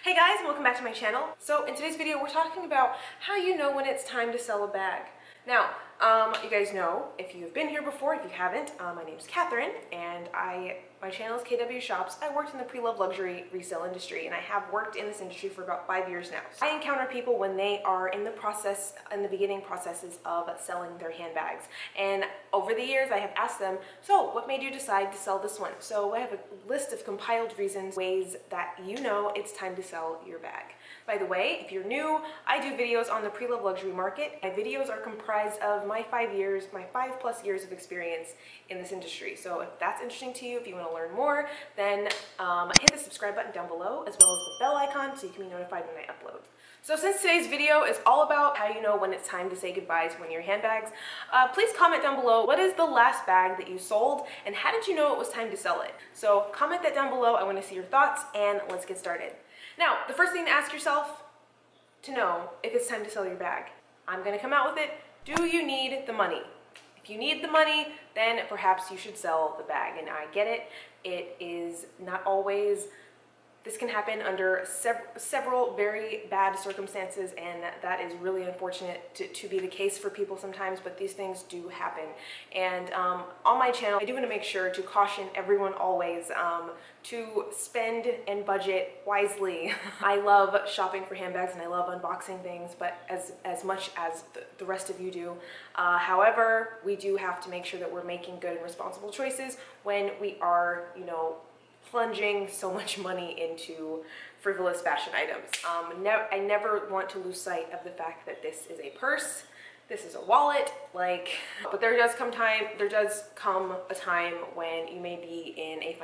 Hey guys, and welcome back to my channel. So in today's video, we're talking about how you know when it's time to sell a bag. Now, you guys know, if you've been here before, if you haven't, my name is Katherine, and my channel is Kwshops. I worked in the pre-loved luxury resale industry, and I have worked in this industry for about 5 years now. So I encounter people when they are in the beginning processes of selling their handbags. And over the years, I have asked them, so what made you decide to sell this one? So I have a list of compiled reasons, ways that you know it's time to sell your bag. By the way, if you're new, I do videos on the pre-loved luxury market. My videos are comprised of my 5 plus years of experience in this industry. So if that's interesting to you, if you want to learn more, then hit the subscribe button down below, as well as the bell icon so you can be notified when I upload. So since today's video is all about how you know when it's time to say goodbye to one of your handbags, please comment down below, what is the last bag that you sold and how did you know it was time to sell it? So comment that down below. I want to see your thoughts, and let's get started. Now, the first thing to ask yourself to know if it's time to sell your bag, I'm going to come out with it. Do you need the money? If you need the money, then perhaps you should sell the bag. And I get it. It is not always. This can happen under several very bad circumstances, and that is really unfortunate to be the case for people sometimes, but these things do happen. And on my channel, I do want to make sure to caution everyone always to spend and budget wisely. I love shopping for handbags and I love unboxing things, but as much as the rest of you do. However, we do have to make sure that we're making good and responsible choices when we are, plunging so much money into frivolous fashion items. I never want to lose sight of the fact that this is a purse, this is a wallet, but there does come a time when you may be in a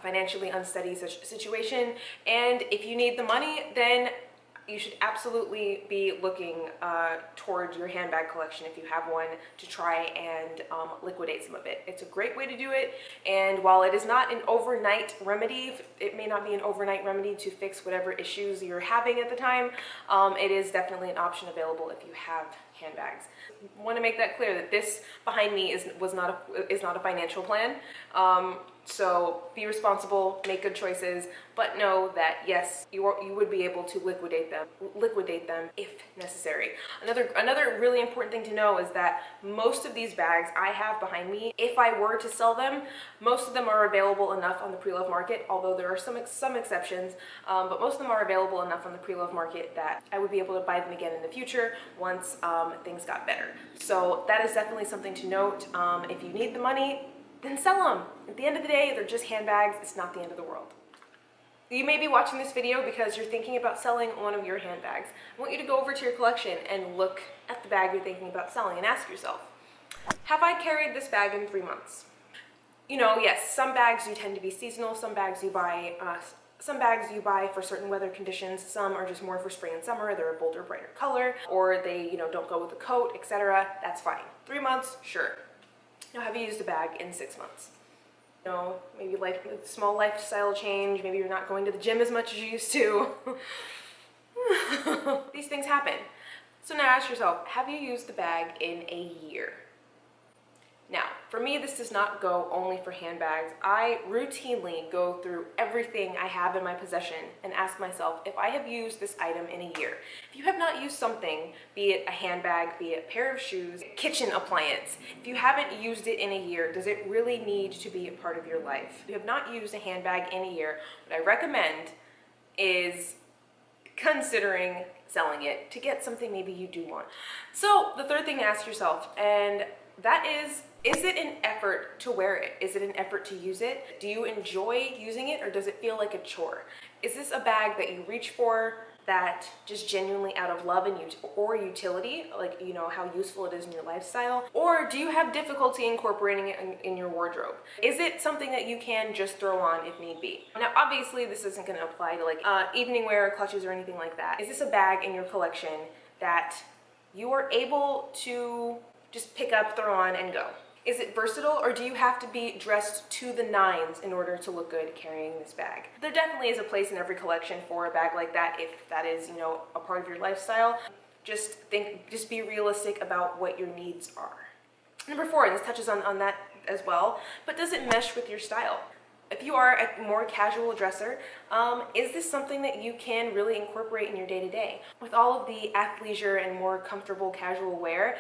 financially unsteady situation, and if you need the money, then you should absolutely be looking toward your handbag collection, if you have one, to try and liquidate some of it. It's a great way to do it, and while it is not an overnight remedy, it may not be an overnight remedy to fix whatever issues you're having at the time, it is definitely an option available if you have handbags. I want to make that clear that this behind me is not a financial plan. So be responsible, make good choices, but know that yes, you would be able to liquidate them if necessary. Another really important thing to know is that most of these bags I have behind me, if I were to sell them, most of them are available enough on the pre-loved market, although there are some exceptions, but most of them are available enough on the pre-loved market that I would be able to buy them again in the future once things got better. So that is definitely something to note. If you need the money, then sell them. At the end of the day, they're just handbags. It's not the end of the world. You may be watching this video because you're thinking about selling one of your handbags. I want you to go over to your collection and look at the bag you're thinking about selling and ask yourself, have I carried this bag in 3 months? Yes, some bags you tend to be seasonal, some bags you buy for certain weather conditions, some are just more for spring and summer, they're a bolder, brighter color, or they don't go with the coat, etc. That's fine. 3 months, sure. Now, have you used a bag in 6 months? Maybe a small lifestyle change, maybe you're not going to the gym as much as you used to. These things happen. So now ask yourself, have you used the bag in a year? Now, for me, this does not go only for handbags. I routinely go through everything I have in my possession and ask myself if I have used this item in a year. If you have not used something, be it a handbag, be it a pair of shoes, kitchen appliance, if you haven't used it in a year, does it really need to be a part of your life? If you have not used a handbag in a year, what I recommend is considering selling it to get something maybe you do want. So the third thing to ask yourself, and that is it an effort to wear it? Is it an effort to use it? Do you enjoy using it, or does it feel like a chore? Is this a bag that you reach for that just genuinely out of love or utility, how useful it is in your lifestyle? Or do you have difficulty incorporating it in your wardrobe? Is it something that you can just throw on if need be? Now, obviously, this isn't going to apply to evening wear, clutches, or anything like that. Is this a bag in your collection that you are able to just pick up, throw on, and go? Is it versatile, or do you have to be dressed to the nines in order to look good carrying this bag? There definitely is a place in every collection for a bag like that if that is, a part of your lifestyle. Just be realistic about what your needs are. Number 4, and this touches on that as well, but does it mesh with your style? If you are a more casual dresser, is this something that you can really incorporate in your day-to-day? With all of the athleisure and more comfortable casual wear,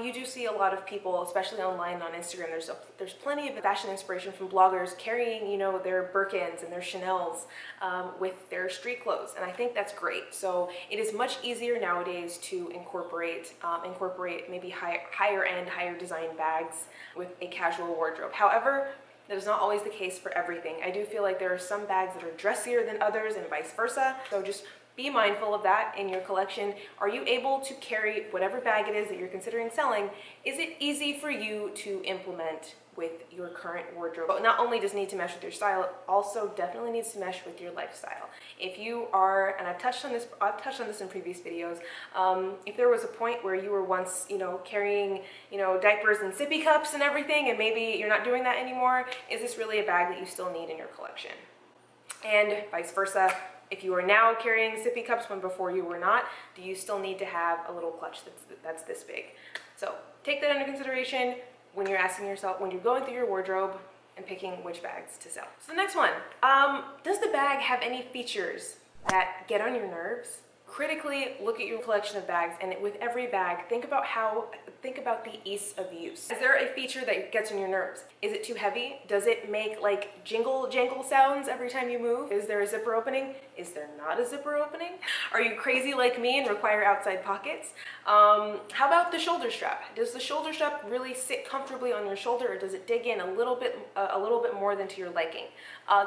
you do see a lot of people, especially online on Instagram, there's plenty of fashion inspiration from bloggers carrying, you know, their Birkins and their Chanels with their street clothes, and I think that's great. So it is much easier nowadays to incorporate maybe higher end, higher design bags with a casual wardrobe. However, that is not always the case for everything. I do feel like there are some bags that are dressier than others and vice versa. So just be mindful of that in your collection. Are you able to carry whatever bag it is that you're considering selling? Is it easy for you to implement with your current wardrobe? But not only does it need to mesh with your style, it also definitely needs to mesh with your lifestyle. If you are, and I've touched on this in previous videos, if there was a point where you were once, you know, carrying, you know, diapers and sippy cups and everything, and maybe you're not doing that anymore, is this really a bag that you still need in your collection? And vice versa, if you are now carrying sippy cups when before you were not, do you still need to have a little clutch that's this big? So take that under consideration when you're asking yourself, when you're going through your wardrobe and picking which bags to sell. So the next one, does the bag have any features that get on your nerves? Critically look at your collection of bags, and with every bag, think about the ease of use. Is there a feature that gets on your nerves? Is it too heavy? Does it make like jingle jangle sounds every time you move? Is there a zipper opening? Is there not a zipper opening? Are you crazy like me and require outside pockets? How about the shoulder strap? Does the shoulder strap really sit comfortably on your shoulder, or does it dig in a little bit more than to your liking?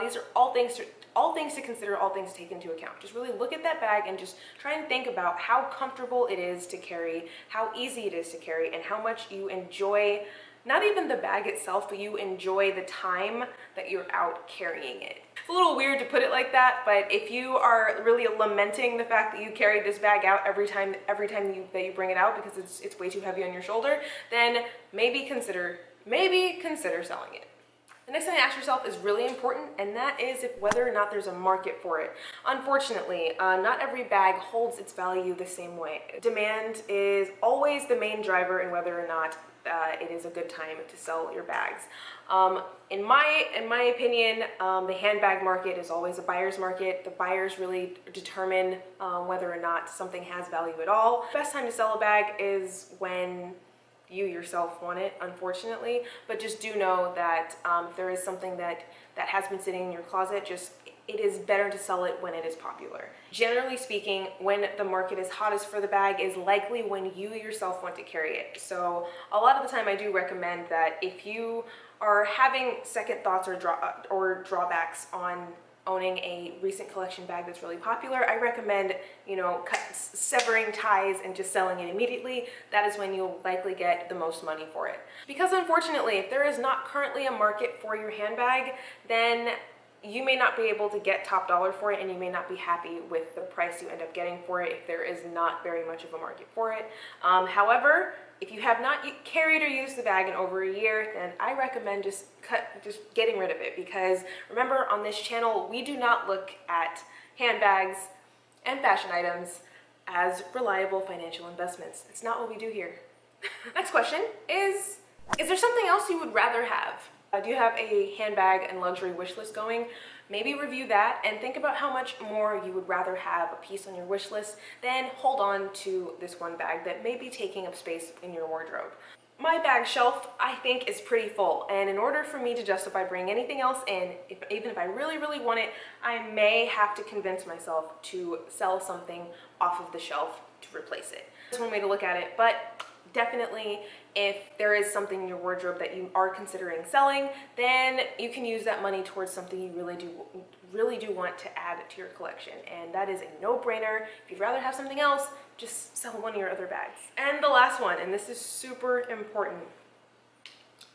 These are all things to consider, all things to take into account. Just really look at that bag and just try and think about how comfortable it is to carry, how easy it is to carry, and how much you enjoy, not even the bag itself, but you enjoy the time that you're out carrying it. It's a little weird to put it like that, but if you are really lamenting the fact that you carry this bag out every time that you bring it out because it's way too heavy on your shoulder, then maybe consider selling it. The next thing to ask yourself is really important, and that is whether or not there's a market for it. Unfortunately, not every bag holds its value the same way. Demand is always the main driver in whether or not it is a good time to sell your bags. In my opinion, the handbag market is always a buyer's market. The buyers really determine whether or not something has value at all. The best time to sell a bag is when you yourself want it, unfortunately, but just do know that if there is something that has been sitting in your closet, it is better to sell it when it is popular. Generally speaking, when the market is hottest for the bag is likely when you yourself want to carry it. So a lot of the time I do recommend that if you are having second thoughts or drawbacks on owning a recent collection bag that's really popular, I recommend, you know, severing ties and just selling it immediately. That is when you'll likely get the most money for it. Because unfortunately, if there is not currently a market for your handbag, then you may not be able to get top dollar for it, and you may not be happy with the price you end up getting for it if there is not very much of a market for it. However, if you have not carried or used the bag in over a year, then I recommend just getting rid of it, because remember, on this channel, we do not look at handbags and fashion items as reliable financial investments. It's not what we do here. Next question is there something else you would rather have? Do you have a handbag and luxury wish list going? Maybe review that and think about how much more you would rather have a piece on your wish list than hold on to this one bag that may be taking up space in your wardrobe. My bag shelf, I think, is pretty full, and in order for me to justify bringing anything else in, even if I really, really want it, I may have to convince myself to sell something off of the shelf to replace it. That's one way to look at it, but definitely, if there is something in your wardrobe that you are considering selling, then you can use that money towards something you really do want to add to your collection, and that is a no-brainer. If you'd rather have something else, just sell one of your other bags. And the last one, and this is super important,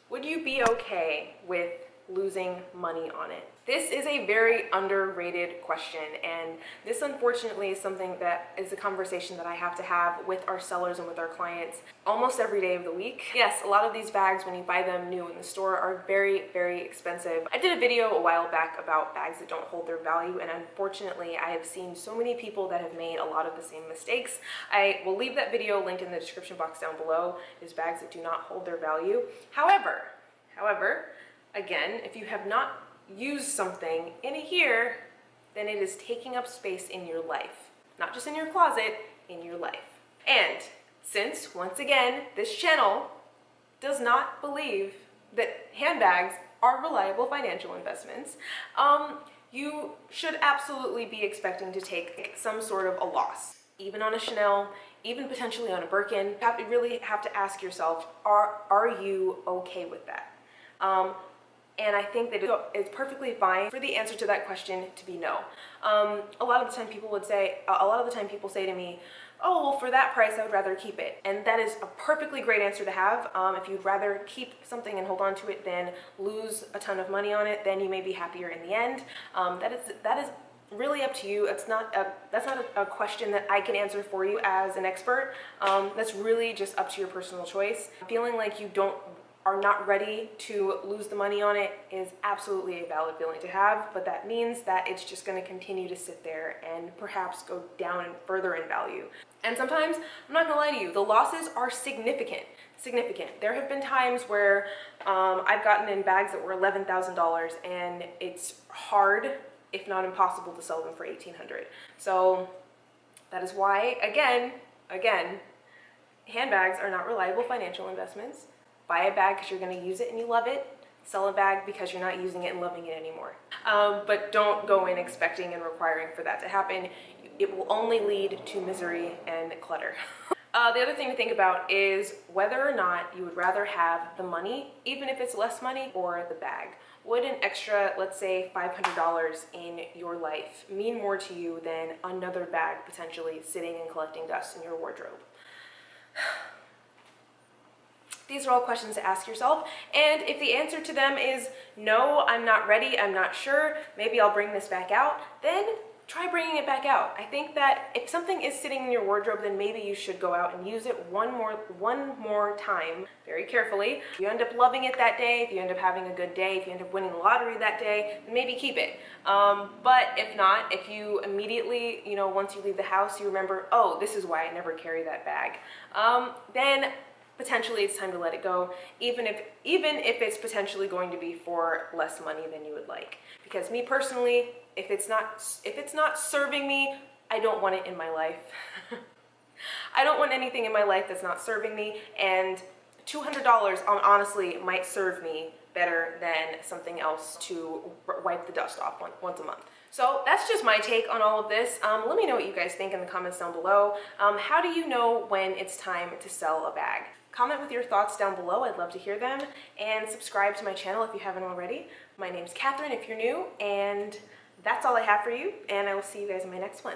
would you be okay with losing money on it? This is a very underrated question, and this unfortunately is something that is a conversation that I have to have with our sellers and with our clients almost every day of the week. Yes, a lot of these bags, when you buy them new in the store, are very, very expensive. I did a video a while back about bags that don't hold their value, and unfortunately I have seen so many people that have made a lot of the same mistakes. I will leave that video linked in the description box down below. It is bags that do not hold their value. However, again, if you have not use something in a year, then it is taking up space in your life. Not just in your closet, in your life. And since, once again, this channel does not believe that handbags are reliable financial investments, you should absolutely be expecting to take some sort of a loss. Even on a Chanel, even potentially on a Birkin, you really have to ask yourself, are you okay with that? And I think that it's perfectly fine for the answer to that question to be no. A lot of the time people say to me, oh, well, for that price, I would rather keep it. And that is a perfectly great answer to have. If you'd rather keep something and hold on to it than lose a ton of money on it, then you may be happier in the end. That is really up to you. That's not a question that I can answer for you as an expert. That's really just up to your personal choice. Feeling like you are not ready to lose the money on it is absolutely a valid feeling to have, but that means that it's just going to continue to sit there and perhaps go down further in value. And sometimes, I'm not gonna lie to you, the losses are significant. There have been times where I've gotten in bags that were $11,000 and it's hard, if not impossible, to sell them for $1,800. So that is why, again, handbags are not reliable financial investments. Buy a bag because you're going to use it and you love it. Sell a bag because you're not using it and loving it anymore. But don't go in expecting and requiring for that to happen. It will only lead to misery and clutter. The other thing to think about is whether or not you would rather have the money, even if it's less money, or the bag. Would an extra, let's say, $500 in your life mean more to you than another bag potentially sitting and collecting dust in your wardrobe? These are all questions to ask yourself, and if the answer to them is no, I'm not ready, I'm not sure, maybe I'll bring this back out, then try bringing it back out. I think that if something is sitting in your wardrobe, then maybe you should go out and use it one more time, very carefully. If you end up loving it that day, if you end up having a good day, if you end up winning the lottery that day, then maybe keep it. But if not, if you immediately, once you leave the house, you remember, oh, this is why I never carry that bag, then potentially it's time to let it go, even if it's potentially going to be for less money than you would like. Because me personally, if it's not serving me, I don't want it in my life. I don't want anything in my life that's not serving me, and $200 honestly might serve me better than something else to wipe the dust off once a month. So that's just my take on all of this. Let me know what you guys think in the comments down below. How do you know when it's time to sell a bag? Comment with your thoughts down below, I'd love to hear them, and subscribe to my channel if you haven't already. My name's Katherine if you're new, and that's all I have for you, and I will see you guys in my next one.